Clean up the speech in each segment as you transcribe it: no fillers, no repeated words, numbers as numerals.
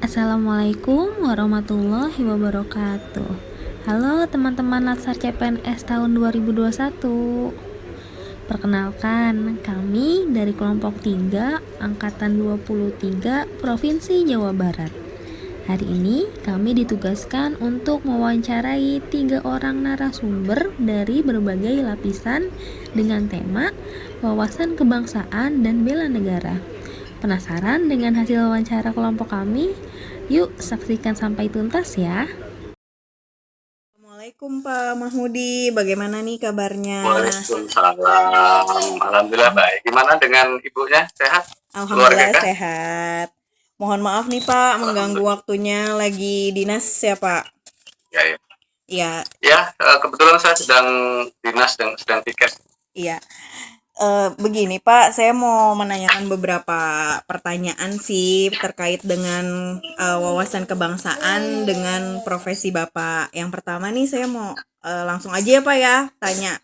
Assalamualaikum warahmatullahi wabarakatuh. Halo teman-teman Latsar CPNS tahun 2021. Perkenalkan, kami dari kelompok 3 angkatan 23 Provinsi Jawa Barat. Hari ini kami ditugaskan untuk mewawancarai 3 orang narasumber dari berbagai lapisan dengan tema wawasan kebangsaan dan bela negara. Penasaran dengan hasil wawancara kelompok kami? Yuk saksikan sampai tuntas ya. Assalamualaikum Pak Mahmudi, bagaimana nih kabarnya? Waalaikumsalam. Alhamdulillah baik. Gimana dengan ibunya? Sehat? Keluarga Alhamdulillah kah? sehat. Mohon maaf nih Pak, mengganggu Alhamdulillah. waktunya lagi dinas ya Pak. Ya, ya. Iya, Ya, kebetulan saya sedang dinas dan sedang tiket. iya. Begini Pak, saya mau menanyakan beberapa pertanyaan sih terkait dengan wawasan kebangsaan dengan profesi Bapak. Yang pertama nih saya mau langsung aja ya Pak ya, tanya.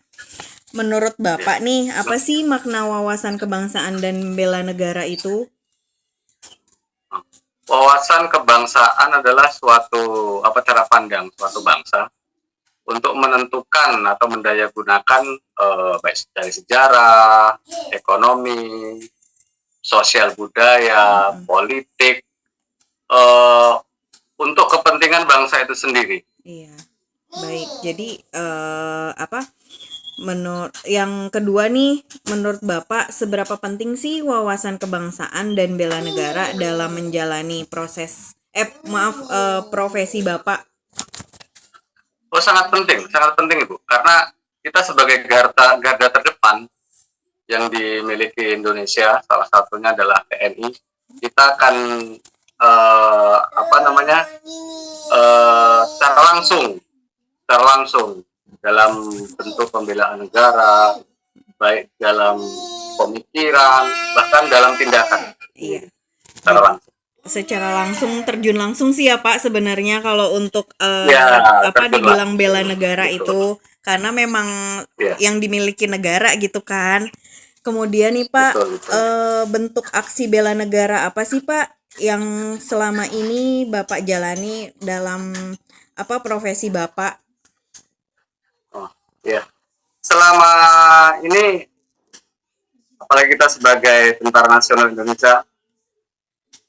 Menurut Bapak nih, apa sih makna wawasan kebangsaan dan bela negara itu? Wawasan kebangsaan adalah suatu cara pandang suatu bangsa untuk menentukan atau mendayagunakan baik dari sejarah, ekonomi, sosial budaya, politik eh, untuk kepentingan bangsa itu sendiri. Iya, baik. Jadi apa? Yang kedua nih, menurut Bapak seberapa penting sih wawasan kebangsaan dan bela negara dalam menjalani profesi Bapak? Oh, sangat penting Ibu. Karena kita sebagai garda terdepan yang dimiliki Indonesia, salah satunya adalah TNI. Kita akan secara langsung dalam bentuk pembelaan negara, baik dalam pemikiran, bahkan dalam tindakan. Iya. Secara langsung. Secara langsung terjun langsung sih ya Pak sebenarnya kalau untuk dibilang bela negara Betul. itu karena memang Ya. yang dimiliki negara gitu kan. Kemudian nih Pak, bentuk aksi bela negara apa sih Pak yang selama ini Bapak jalani dalam profesi Bapak? Oh, ya. Selama ini, apalagi kita sebagai Tentara Nasional Indonesia,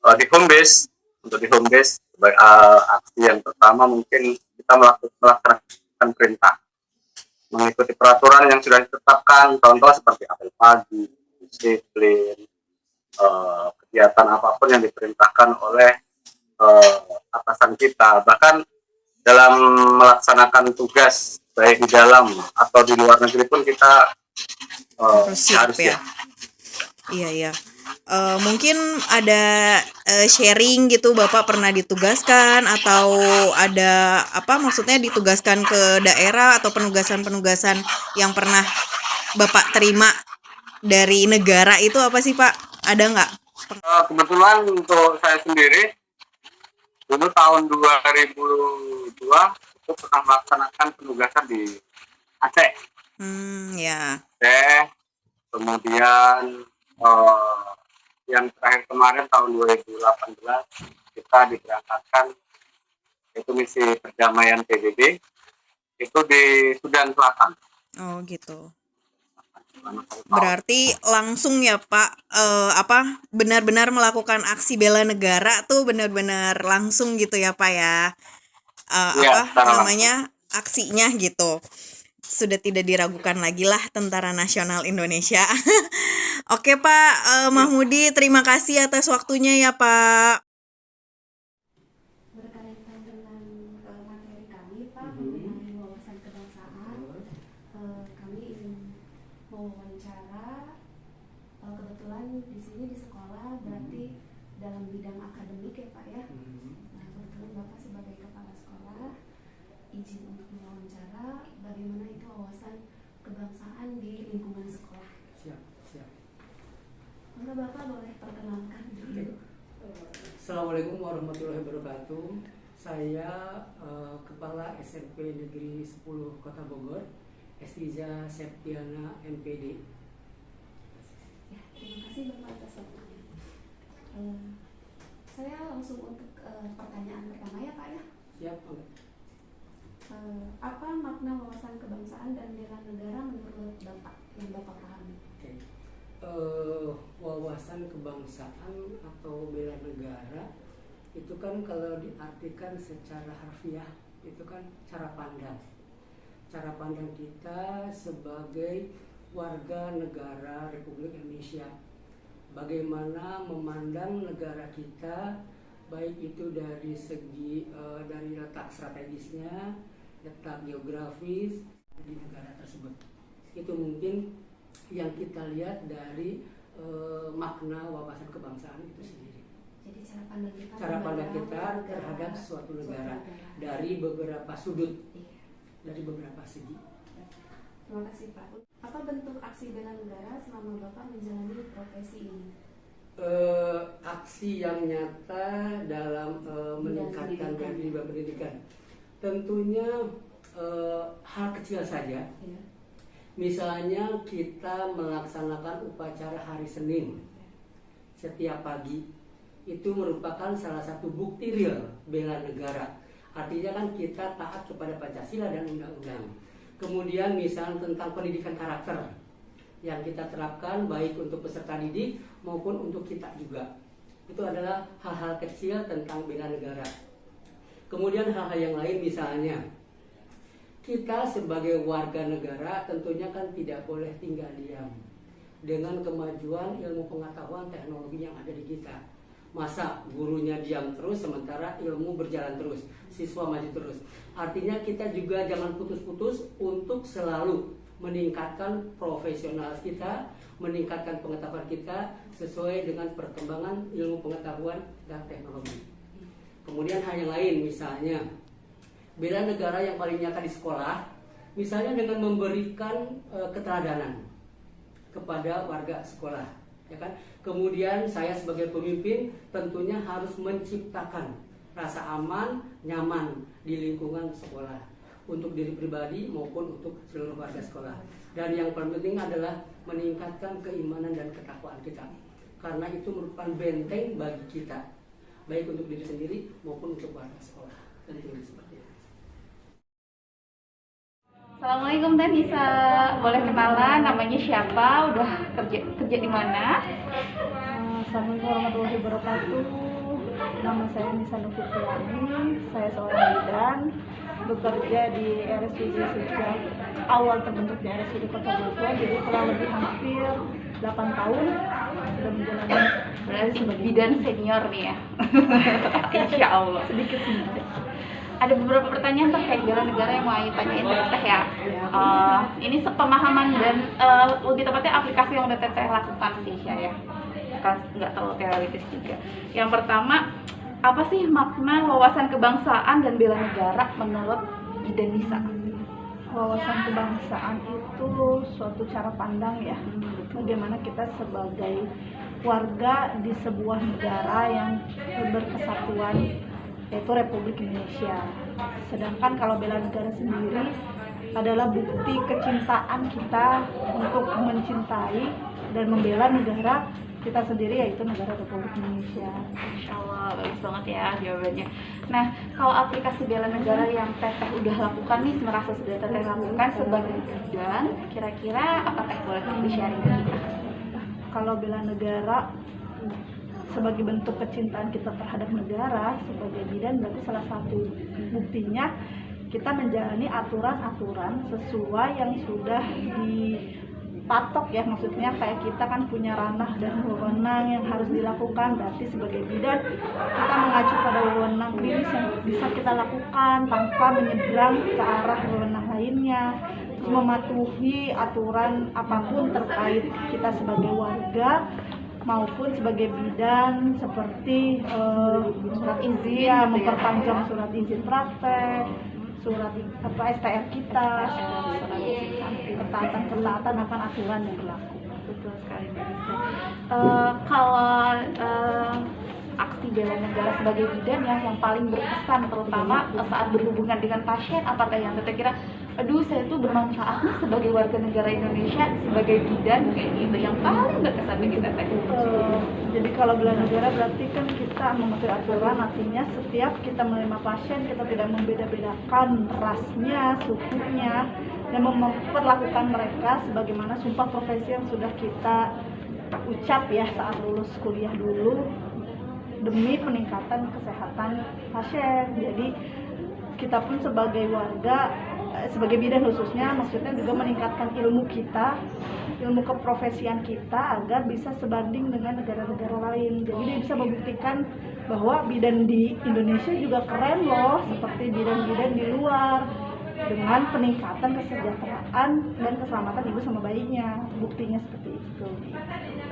di home base, sebagai aksi yang pertama mungkin kita melaksanakan perintah, mengikuti peraturan yang sudah ditetapkan, contoh seperti apel pagi, disiplin, kegiatan apapun yang diperintahkan oleh atasan kita. Bahkan dalam melaksanakan tugas baik di dalam atau di luar negeri pun kita Harus siap harus ya. Iya. Mungkin ada sharing gitu Bapak pernah ditugaskan atau ada maksudnya ditugaskan ke daerah atau penugasan-penugasan yang pernah Bapak terima dari negara itu apa sih Pak? Ada nggak? Kebetulan untuk saya sendiri dulu tahun 2002 itu pernah melaksanakan penugasan di Aceh. Ya. Aceh, kemudian yang terakhir kemarin tahun 2018 kita diberangkatkan itu misi perdamaian PBB itu di Sudan Selatan. Oh gitu. Berarti langsung ya Pak benar-benar melakukan aksi bela negara tuh benar-benar langsung gitu ya Pak ya. Aksinya gitu. Sudah tidak diragukan lagi lah Tentara Nasional Indonesia. Oke Pak Mahmudi, terima kasih atas waktunya ya Pak. Berkaitan dengan materi kami Pak mengenai wawasan kebangsaan, kami ingin mewawancara. Kebetulan di sini di sekolah berarti dalam bidang akademik ya Pak ya. Nah, kebetulan Bapak sebagai kepala sekolah izin untuk mewawancara bagaimana itu wawasan kebangsaan di lingkungan sekolah. Siap. Maka Bapak boleh perkenalkan dulu. Assalamualaikum warahmatullahi wabarakatuh. Saya Kepala SMP Negeri 10 Kota Bogor, Estiza Septiana MPD. Ya, terima kasih Bapak atas waktunya. Saya langsung untuk pertanyaan pertama ya Pak ya. Siap, Pak. Apa makna wawasan kebangsaan dan bela negara menurut Bapak yang Bapak pahami? Oke. Wawasan kebangsaan atau bela negara itu kan kalau diartikan secara harfiah itu kan cara pandang kita sebagai warga negara Republik Indonesia, bagaimana memandang negara kita, baik itu dari segi dari letak strategisnya, letak geografis di negara tersebut. Itu mungkin yang kita lihat dari makna wawasan kebangsaan itu sendiri. Jadi cara pandang kita Terhadap suatu negara dari beberapa sudut, Iya. dari beberapa segi. Terima kasih Pak. Apa bentuk aksi bela negara selama Bapak menjalani profesi ini? Aksi yang nyata dalam meningkatkan pendidikan. Tentunya hal kecil saja. Ya. Misalnya kita melaksanakan upacara hari Senin setiap pagi, itu merupakan salah satu bukti real bela negara. Artinya kan kita taat kepada Pancasila dan undang-undang. Kemudian misalnya tentang pendidikan karakter yang kita terapkan baik untuk peserta didik maupun untuk kita juga. Itu adalah hal-hal kecil tentang bela negara. Kemudian hal-hal yang lain misalnya kita sebagai warga negara tentunya kan tidak boleh tinggal diam dengan kemajuan ilmu pengetahuan teknologi yang ada di kita. Masa gurunya diam terus sementara ilmu berjalan terus, siswa maju terus. Artinya kita juga jangan putus-putus untuk selalu meningkatkan profesional kita, meningkatkan pengetahuan kita sesuai dengan perkembangan ilmu pengetahuan dan teknologi. Kemudian hal yang lain misalnya bela negara yang paling nyata di sekolah, misalnya dengan memberikan keteladanan kepada warga sekolah, ya kan? Kemudian saya sebagai pemimpin tentunya harus menciptakan rasa aman, nyaman di lingkungan sekolah untuk diri pribadi maupun untuk seluruh warga sekolah. Dan yang paling penting adalah meningkatkan keimanan dan ketakwaan kita, karena itu merupakan benteng bagi kita, baik untuk diri sendiri maupun untuk warga sekolah. Tentunya seperti itu. Assalamualaikum Teh, bisa boleh kenalan namanya siapa, udah kerja di mana? Assalamualaikum warahmatullahi wabarakatuh. Nama saya Nisa Nufriani. Saya seorang bidan, bekerja di RSUD sejak awal terbentuknya RSUD Kota Bogor. Jadi telah lebih hampir 8 tahun sudah menjalani. Berarti bidan senior nih ya. Insya Allah. Sedikit sedikit. Ada beberapa pertanyaan terkait bela negara yang mau tanyain ke Teh ya. Ini sepemahaman dan lebih tepatnya aplikasi yang udah Teteh lakukan sih ya. Nggak terlalu teoritis juga. Yang pertama, apa sih makna wawasan kebangsaan dan bela negara menurut Bidan Nisa? Wawasan kebangsaan itu suatu cara pandang ya, bagaimana kita sebagai warga di sebuah negara yang berkesatuan, yaitu Republik Indonesia. Sedangkan kalau bela negara sendiri adalah bukti kecintaan kita untuk mencintai dan membela negara kita sendiri, yaitu negara Republik Indonesia. Insya Allah, bagus banget ya jawabannya. Nah, kalau aplikasi bela negara yang Teteh udah lakukan nih, merasa sudah Teteh lakukan sebagai bidan, kira-kira apa Teh boleh di-sharing ke kita? Kalau bela negara sebagai bentuk kecintaan kita terhadap negara, sebagai bidan berarti salah satu buktinya kita menjalani aturan-aturan sesuai yang sudah dipatok ya, maksudnya kayak kita kan punya ranah dan wewenang yang harus dilakukan. Berarti sebagai bidan kita mengacu pada wewenang klinis yang bisa kita lakukan tanpa menyeberang ke arah wewenang lainnya, terus mematuhi aturan apapun terkait kita sebagai warga maupun sebagai bidan, seperti surat izin, ya, memperpanjang surat izin praktek, surat STR kita, ketaatan akan aturan yang berlaku. Betul sekali Mbak Nisa. Kalau aksi bela negara sebagai bidan yang paling berkesan terutama saat berhubungan dengan pasien, apakah yang Teteh kira aduh saya tuh bermanfaat nih sebagai warga negara Indonesia, sebagai bidan kayak gitu, yang paling berkesan bagi teteh. Jadi kalau bela negara berarti kan kita mematuhi aturan, artinya setiap kita menerima pasien kita tidak membeda-bedakan rasnya, sukunya, dan memperlakukan mereka sebagaimana sumpah profesi yang sudah kita ucap ya saat lulus kuliah dulu demi peningkatan kesehatan pasien. Jadi kita pun sebagai warga, sebagai bidan khususnya, maksudnya juga meningkatkan ilmu kita, ilmu keprofesian kita agar bisa sebanding dengan negara-negara lain. Jadi dia bisa membuktikan bahwa bidan di Indonesia juga keren loh, seperti bidan-bidan di luar, dengan peningkatan kesejahteraan dan keselamatan ibu sama bayinya. Buktinya seperti itu.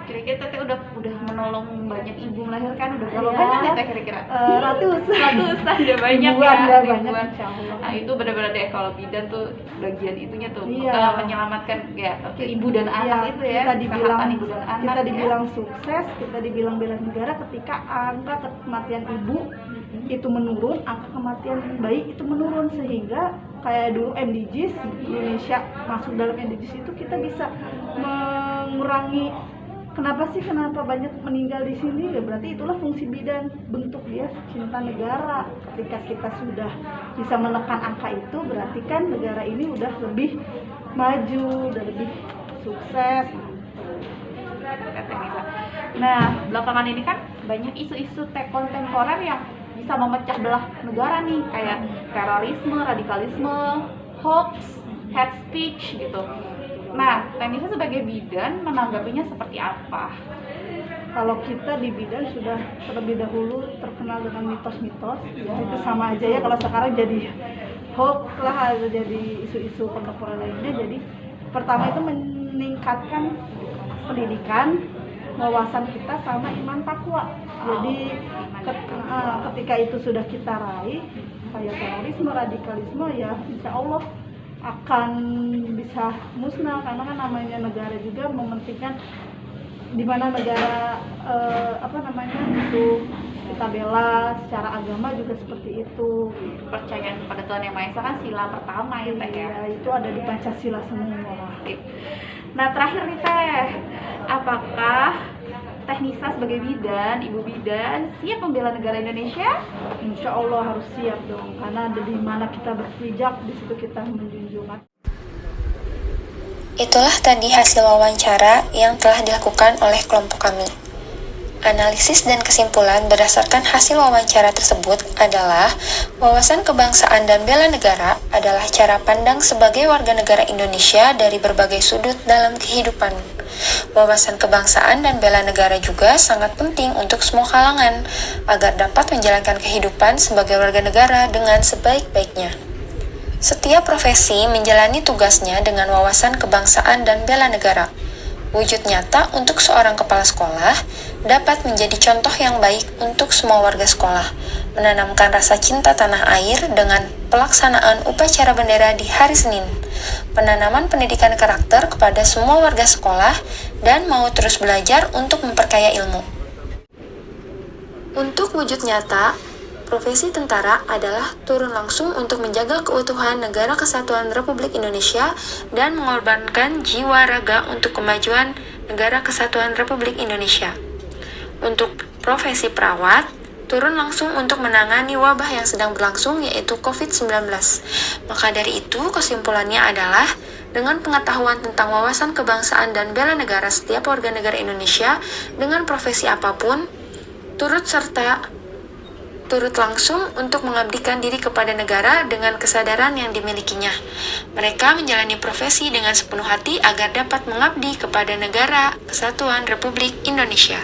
Kira-kira teteh udah menolong banyak ibu melahirkan, udah berapa Iya. banyak teteh kira-kira? Ratusan Udah banyak ribuan, ya, udah banyak, ribuan. insya Allah. Nah itu benar-benar deh kalau bidan tuh bagian itunya tuh Iya. menyelamatkan ya ibu dan anak Iya, itu ya, kita dibilang kesehatan ibu dan anak kita ya. dibilang sukses, kita dibilang bela negara ketika angka kematian ibu itu menurun, angka kematian bayi itu menurun, sehingga kayak dulu MDGs Indonesia masuk dalam MDGs itu kita bisa mengurangi. Kenapa banyak meninggal di sini? Ya berarti itulah fungsi bidan, bentuk dia cinta negara. Ketika kita sudah bisa menekan angka itu, berarti kan negara ini udah lebih maju, udah lebih sukses. Teteh Nisa. Nah, belakangan ini kan banyak isu-isu kontemporer yang bisa memecah belah negara nih, kayak terorisme, radikalisme, hoax, hate speech gitu. Nah, Teh Nisa sebagai bidan menanggapinya seperti apa? Kalau kita di bidan sudah terlebih dahulu terkenal dengan mitos-mitos, ya itu sama aja ya kalau sekarang jadi hoax lah, jadi isu-isu kontemporer lainnya. Jadi pertama itu meningkatkan pendidikan, wawasan kita sama iman takwa. Jadi ketika itu sudah kita raih, kayak terorisme, radikalisme, ya insya Allah akan bisa musnah, karena kan namanya negara juga mementingkan di mana negara itu kita bela secara agama juga seperti itu. Kepercayaan kepada Tuhan Yang Maha Esa kan sila pertama ya Teh ya. Ya, itu ada di Pancasila semua. Nah, terakhir nih Teh, apakah Teh Nisa sebagai bidan, ibu bidan, siap membela negara Indonesia? Insya Allah harus siap dong, karena di mana kita berpijak, di situ kita menjunjung. Itulah tadi hasil wawancara yang telah dilakukan oleh kelompok kami. Analisis dan kesimpulan berdasarkan hasil wawancara tersebut adalah wawasan kebangsaan dan bela negara adalah cara pandang sebagai warga negara Indonesia dari berbagai sudut dalam kehidupan. Wawasan kebangsaan dan bela negara juga sangat penting untuk semua kalangan agar dapat menjalankan kehidupan sebagai warga negara dengan sebaik-baiknya. Setiap profesi menjalani tugasnya dengan wawasan kebangsaan dan bela negara. Wujud nyata untuk seorang kepala sekolah dapat menjadi contoh yang baik untuk semua warga sekolah, menanamkan rasa cinta tanah air dengan pelaksanaan upacara bendera di hari Senin, penanaman pendidikan karakter kepada semua warga sekolah, dan mau terus belajar untuk memperkaya ilmu. Untuk wujud nyata, profesi tentara adalah turun langsung untuk menjaga keutuhan Negara Kesatuan Republik Indonesia dan mengorbankan jiwa raga untuk kemajuan Negara Kesatuan Republik Indonesia. Untuk profesi perawat, turun langsung untuk menangani wabah yang sedang berlangsung, yaitu COVID-19. Maka dari itu, kesimpulannya adalah dengan pengetahuan tentang wawasan kebangsaan dan bela negara setiap warga negara Indonesia dengan profesi apapun, turut langsung untuk mengabdikan diri kepada negara dengan kesadaran yang dimilikinya. Mereka menjalani profesi dengan sepenuh hati agar dapat mengabdi kepada Negara Kesatuan Republik Indonesia.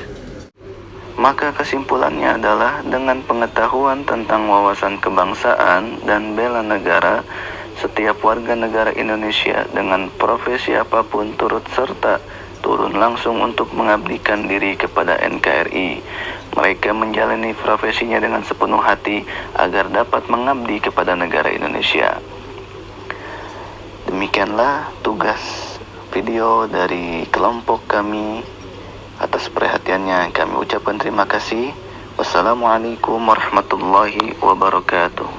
Maka kesimpulannya adalah dengan pengetahuan tentang wawasan kebangsaan dan bela negara, setiap warga negara Indonesia dengan profesi apapun turut serta turun langsung untuk mengabdikan diri kepada NKRI. Mereka menjalani profesinya dengan sepenuh hati agar dapat mengabdi kepada negara Indonesia. Demikianlah tugas video dari kelompok kami. Atas perhatiannya kami ucapkan terima kasih. Wassalamualaikum warahmatullahi wabarakatuh.